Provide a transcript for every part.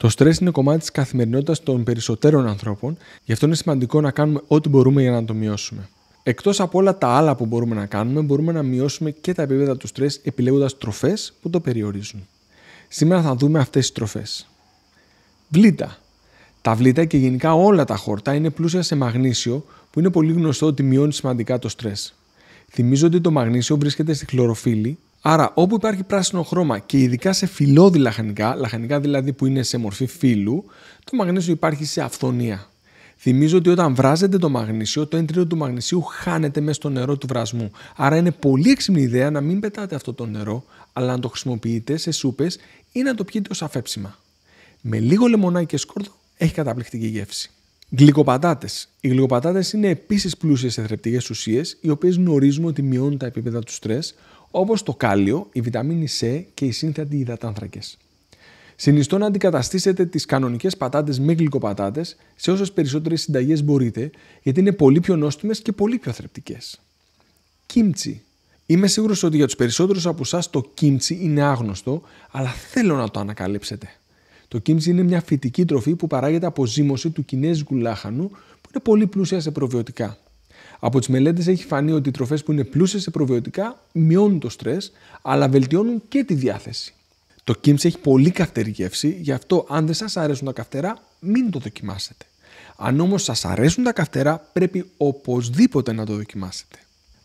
Το στρες είναι κομμάτι της καθημερινότητας των περισσότερων ανθρώπων, γι' αυτό είναι σημαντικό να κάνουμε ό,τι μπορούμε για να το μειώσουμε. Εκτός από όλα τα άλλα που μπορούμε να μειώσουμε και τα επίπεδα του στρες επιλέγοντας τροφές που το περιορίζουν. Σήμερα θα δούμε αυτές τις τροφές. Βλήτα. Τα βλήτα και γενικά όλα τα χόρτα είναι πλούσια σε μαγνήσιο, που είναι πολύ γνωστό ότι μειώνει σημαντικά το στρες. Θυμίζω ότι το μαγνήσιο βρίσκεται στη χλωροφύλλη, άρα όπου υπάρχει πράσινο χρώμα και ειδικά σε φυλλώδη λαχανικά δηλαδή που είναι σε μορφή φύλλου, το μαγνήσιο υπάρχει σε αυθονία. Θυμίζω ότι όταν βράζετε το μαγνήσιο, το 1/3 του μαγνησίου χάνεται μέσα στο νερό του βρασμού. Άρα είναι πολύ έξυπνη ιδέα να μην πετάτε αυτό το νερό, αλλά να το χρησιμοποιείτε σε σούπες ή να το πιείτε ως αφέψιμα. Με λίγο λεμονάκι και σκόρδο έχει καταπληκτική γεύση. Γλυκοπατάτες. Οι γλυκοπατάτες είναι επίσης πλούσιες σε θρεπτικές ουσίες, οι οποίες γνωρίζουμε ότι μειώνουν τα επίπεδα του στρες, όπως το κάλιο, η βιταμίνη C και οι σύνθετοι υδατάνθρακες. Συνιστώ να αντικαταστήσετε τις κανονικές πατάτες με γλυκοπατάτες σε όσες περισσότερες συνταγές μπορείτε, γιατί είναι πολύ πιο νόστιμες και πολύ πιο θρεπτικές. Κίμτσι. Είμαι σίγουρος ότι για τους περισσότερους από εσάς το κίμτσι είναι άγνωστο, αλλά θέλω να το ανακαλύψετε. Το κίμτσι είναι μια φυτική τροφή που παράγεται από ζύμωση του κινέζικου λάχανου, που είναι πολύ πλούσια σε προβιωτικά. Από τις μελέτες έχει φανεί ότι οι τροφές που είναι πλούσιες σε προβιωτικά μειώνουν το στρες, αλλά βελτιώνουν και τη διάθεση. Το κίμτσι έχει πολύ καυτερή γεύση, γι' αυτό αν δεν σας αρέσουν τα καυτερά, μην το δοκιμάσετε. Αν όμως σας αρέσουν τα καυτερά, πρέπει οπωσδήποτε να το δοκιμάσετε.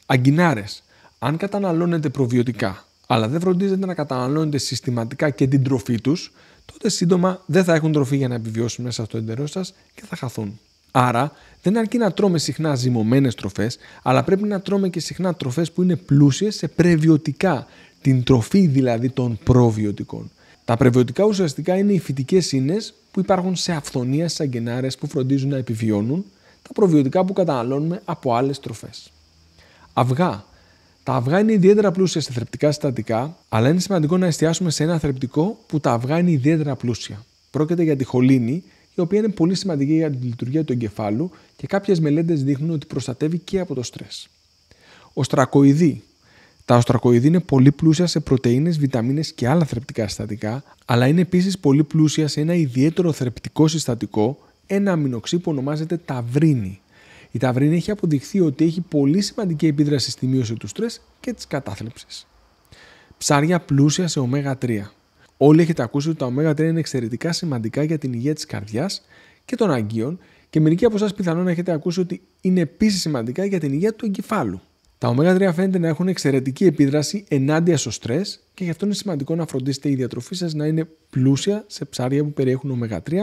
Αγκινάρες. Αν καταναλώνετε προβιωτικά, αλλά δεν φροντίζετε να καταναλώνετε συστηματικά και την τροφή τους, τότε σύντομα δεν θα έχουν τροφή για να επιβιώσουν μέσα στο εντερό σας και θα χαθούν. Άρα, δεν αρκεί να τρώμε συχνά ζυμωμένες τροφές, αλλά πρέπει να τρώμε και συχνά τροφές που είναι πλούσιες σε πρεβιωτικά, την τροφή δηλαδή των προβιωτικών. Τα πρεβιωτικά ουσιαστικά είναι οι φυτικές ίνες που υπάρχουν σε αυθονία στις αγκινάρες που φροντίζουν να επιβιώνουν, τα προβιωτικά που καταναλώνουμε από άλλες τροφές. Αυγά. Τα αυγά είναι ιδιαίτερα πλούσια σε θρεπτικά συστατικά, αλλά είναι σημαντικό να εστιάσουμε σε ένα θρεπτικό που τα αυγά είναι ιδιαίτερα πλούσια. Πρόκειται για τη χολίνη, η οποία είναι πολύ σημαντική για τη λειτουργία του εγκεφάλου και κάποιες μελέτες δείχνουν ότι προστατεύει και από το στρες. Οστρακοειδή. Τα οστρακοειδή είναι πολύ πλούσια σε πρωτεΐνες, βιταμίνες και άλλα θρεπτικά συστατικά, αλλά είναι επίσης πολύ πλούσια σε ένα ιδιαίτερο θρεπτικό συστατικό, ένα αμινοξύ που ονομάζεται ταυρίνη. Η ταυρίνη έχει αποδειχθεί ότι έχει πολύ σημαντική επίδραση στη μείωση του στρες και της κατάθλιψης. Ψάρια πλούσια σε ω3. Όλοι έχετε ακούσει ότι τα ω3 είναι εξαιρετικά σημαντικά για την υγεία της καρδιάς και των αγκίων και μερικοί από εσάς πιθανόν έχετε ακούσει ότι είναι επίσης σημαντικά για την υγεία του εγκεφάλου. Τα ω3 φαίνεται να έχουν εξαιρετική επίδραση ενάντια στο στρες και γι' αυτό είναι σημαντικό να φροντίσετε η διατροφή σας να είναι πλούσια σε ψάρια που περιέχουν ω3,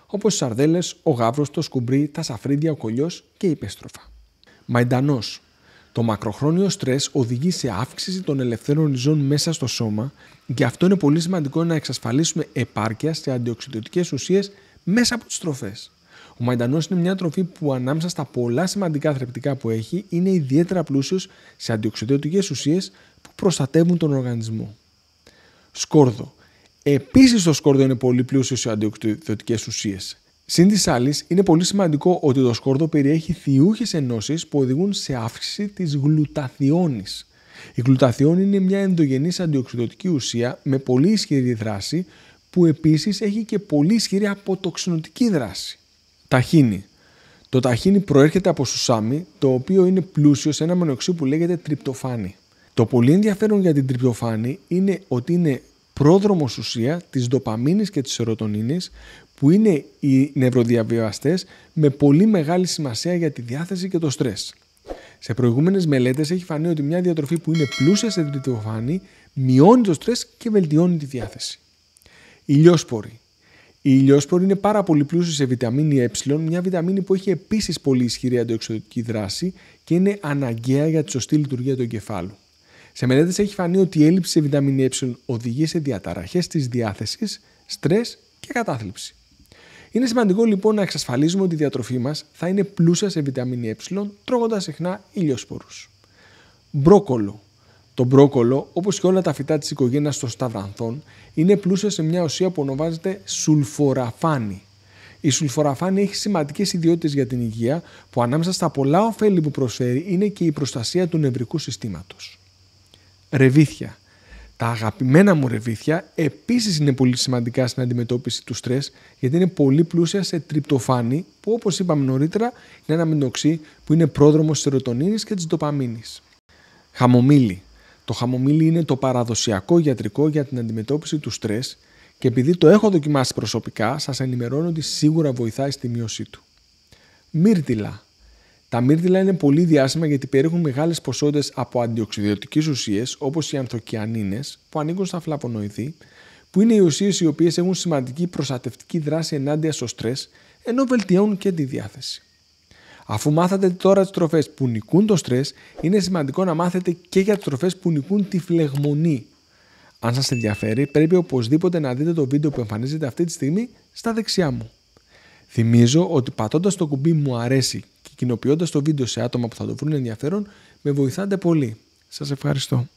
όπως οι σαρδέλες, ο γάβρος, το σκουμπρί, τα σαφρίδια, ο κολλιός και η πέστροφα. Μαϊντανός. Το μακροχρόνιο στρες οδηγεί σε αύξηση των ελευθέρων ριζών μέσα στο σώμα, γι' αυτό είναι πολύ σημαντικό να εξασφαλίσουμε επάρκεια σε αντιοξυδωτικές ουσίες μέσα από τις τροφές. Ο μαϊντανός είναι μια τροφή που ανάμεσα στα πολλά σημαντικά θρεπτικά που έχει είναι ιδιαίτερα πλούσιος σε αντιοξυδωτικές ουσίες που προστατεύουν τον οργανισμό. Σκόρδο. Επίσης το σκόρδο είναι πολύ πλούσιο σε αντιοξυδωτικές ουσίες. Συν της άλλης, είναι πολύ σημαντικό ότι το σκόρδο περιέχει θειούχες ενώσεις που οδηγούν σε αύξηση της γλουταθιώνης. Η γλουταθιώνη είναι μια ενδογενής αντιοξυδωτική ουσία με πολύ ισχυρή δράση που επίσης έχει και πολύ ισχυρή αποτοξινωτική δράση. Ταχίνι. Το ταχίνι προέρχεται από σουσάμι, το οποίο είναι πλούσιο σε ένα αμινοξύ που λέγεται τριπτοφάνη. Το πολύ ενδιαφέρον για την τριπτοφάνη είναι ότι είναι πρόδρομος ουσία της ντοπαμίνης και της σερωτονίνης, που είναι οι νευροδιαβιβαστές με πολύ μεγάλη σημασία για τη διάθεση και το στρες. Σε προηγούμενες μελέτες έχει φανεί ότι μια διατροφή που είναι πλούσια σε τριπτοφάνη μειώνει το στρες και βελτιώνει τη διάθεση. Ηλιόσποροι. Η ηλιόσπορη είναι πάρα πολύ πλούσια σε βιταμίνη Ε, μια βιταμίνη που έχει επίσης πολύ ισχυρή αντιοξυδωτική δράση και είναι αναγκαία για τη σωστή λειτουργία του εγκεφάλου. Σε μελέτες έχει φανεί ότι η έλλειψη σε βιταμίνη Ε οδηγεί σε διαταραχές της διάθεσης, στρες και κατάθλιψη. Είναι σημαντικό λοιπόν να εξασφαλίζουμε ότι η διατροφή μας θα είναι πλούσια σε βιταμίνη Ε, τρώγοντας συχνά ηλιοσπόρους. Μπρόκολο. Το μπρόκολο, όπως και όλα τα φυτά της οικογένειας των σταυρανθών, είναι πλούσιο σε μια ουσία που ονομάζεται σουλφοραφάνη. Η σουλφοραφάνη έχει σημαντικές ιδιότητες για την υγεία, που ανάμεσα στα πολλά ωφέλη που προσφέρει είναι και η προστασία του νευρικού συστήματος. Ρεβίθια. Τα αγαπημένα μου ρεβίθια επίσης είναι πολύ σημαντικά στην αντιμετώπιση του στρες, γιατί είναι πολύ πλούσια σε τριπτοφάνη, που όπως είπαμε νωρίτερα είναι ένα αμινοξύ που είναι πρόδρομος της σερωτονίνης και της ντοπαμίνης. Χαμομήλι. Το χαμομήλι είναι το παραδοσιακό γιατρικό για την αντιμετώπιση του στρες και επειδή το έχω δοκιμάσει προσωπικά, σας ενημερώνω ότι σίγουρα βοηθάει στη μείωσή του. Μύρτιλα. Τα μύρτιλα είναι πολύ διάσημα γιατί περιέχουν μεγάλες ποσότητες από αντιοξυδωτικές ουσίες όπως οι ανθοκιανίνες που ανήκουν στα φλαβονοειδή, που είναι οι ουσίες οι οποίες έχουν σημαντική προστατευτική δράση ενάντια στο στρες, ενώ βελτιώνουν και τη διάθεση. Αφού μάθατε τώρα τις τροφές που νικούν το στρες, είναι σημαντικό να μάθετε και για τις τροφές που νικούν τη φλεγμονή. Αν σας ενδιαφέρει, πρέπει οπωσδήποτε να δείτε το βίντεο που εμφανίζεται αυτή τη στιγμή στα δεξιά μου. Θυμίζω ότι πατώντας το κουμπί μου αρέσει και κοινοποιώντας το βίντεο σε άτομα που θα το βρουν ενδιαφέρον, με βοηθάτε πολύ. Σας ευχαριστώ.